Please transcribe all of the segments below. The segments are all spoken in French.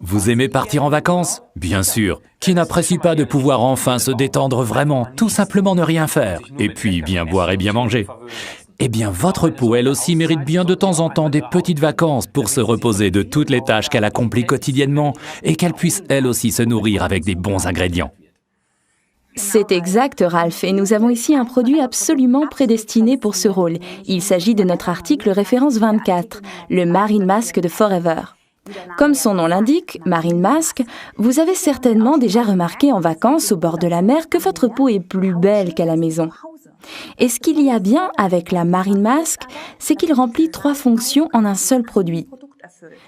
Vous aimez partir en vacances? Bien sûr. Qui n'apprécie pas de pouvoir enfin se détendre vraiment, tout simplement ne rien faire, et puis bien boire et bien manger? Eh bien, votre peau, elle aussi, mérite bien de temps en temps des petites vacances pour se reposer de toutes les tâches qu'elle accomplit quotidiennement et qu'elle puisse, elle aussi, se nourrir avec des bons ingrédients. C'est exact, Ralph, et nous avons ici un produit absolument prédestiné pour ce rôle. Il s'agit de notre article référence 24, le Marine Mask de Forever. Comme son nom l'indique, Marine Mask, vous avez certainement déjà remarqué en vacances au bord de la mer que votre peau est plus belle qu'à la maison. Et ce qu'il y a bien avec la Marine Mask, c'est qu'il remplit 3 fonctions en un seul produit.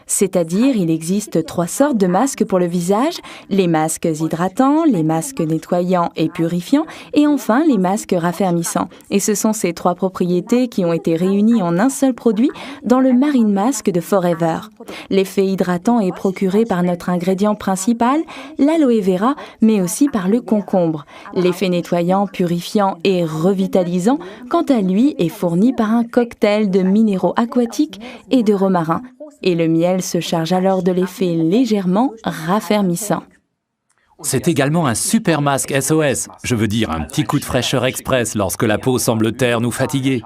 C'est-à-dire, il existe 3 sortes de masques pour le visage, les masques hydratants, les masques nettoyants et purifiants, et enfin les masques raffermissants. Et ce sont ces 3 propriétés qui ont été réunies en un seul produit dans le Marine Mask de Forever. L'effet hydratant est procuré par notre ingrédient principal, l'aloe vera, mais aussi par le concombre. L'effet nettoyant, purifiant et revitalisant, quant à lui, est fourni par un cocktail de minéraux aquatiques et de romarin. Et le miel se charge alors de l'effet légèrement raffermissant. C'est également un super masque SOS, je veux dire un petit coup de fraîcheur express lorsque la peau semble terne ou fatiguée.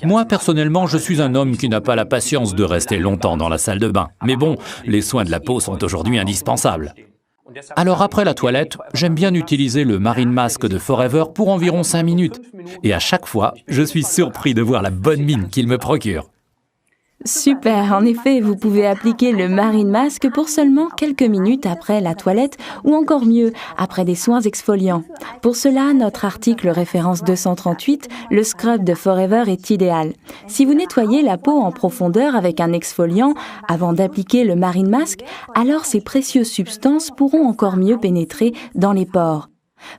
Moi, personnellement, je suis un homme qui n'a pas la patience de rester longtemps dans la salle de bain. Mais bon, les soins de la peau sont aujourd'hui indispensables. Alors après la toilette, j'aime bien utiliser le Marine Mask de Forever pour environ 5 minutes. Et à chaque fois, je suis surpris de voir la bonne mine qu'il me procure. Super, en effet, vous pouvez appliquer le Marine Mask pour seulement quelques minutes après la toilette ou encore mieux, après des soins exfoliants. Pour cela, notre article référence 238, le scrub de Forever est idéal. Si vous nettoyez la peau en profondeur avec un exfoliant avant d'appliquer le Marine Mask, alors ces précieuses substances pourront encore mieux pénétrer dans les pores.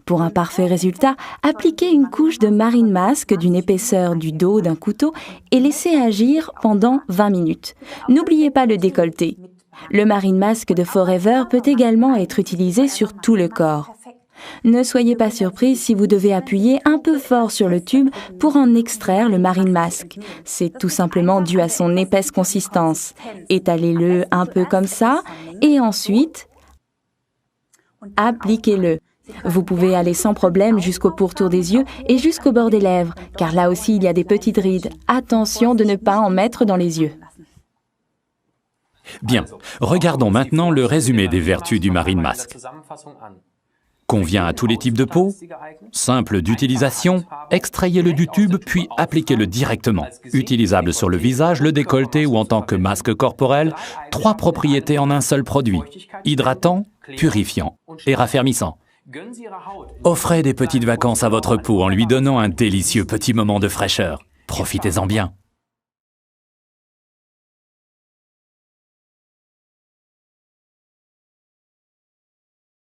Pour un parfait résultat, appliquez une couche de Marine Mask d'une épaisseur du dos d'un couteau et laissez agir pendant 20 minutes. N'oubliez pas le décolleté. Le Marine Mask de Forever peut également être utilisé sur tout le corps. Ne soyez pas surpris si vous devez appuyer un peu fort sur le tube pour en extraire le Marine Mask. C'est tout simplement dû à son épaisse consistance. Étalez-le un peu comme ça et ensuite, appliquez-le. Vous pouvez aller sans problème jusqu'au pourtour des yeux et jusqu'au bord des lèvres, car là aussi il y a des petites rides. Attention de ne pas en mettre dans les yeux. Bien, regardons maintenant le résumé des vertus du Marine Mask. Convient à tous les types de peau, simple d'utilisation, extrayez-le du tube puis appliquez-le directement. Utilisable sur le visage, le décolleté ou en tant que masque corporel, 3 propriétés en un seul produit, hydratant, purifiant et raffermissant. Offrez des petites vacances à votre peau en lui donnant un délicieux petit moment de fraîcheur. Profitez-en bien.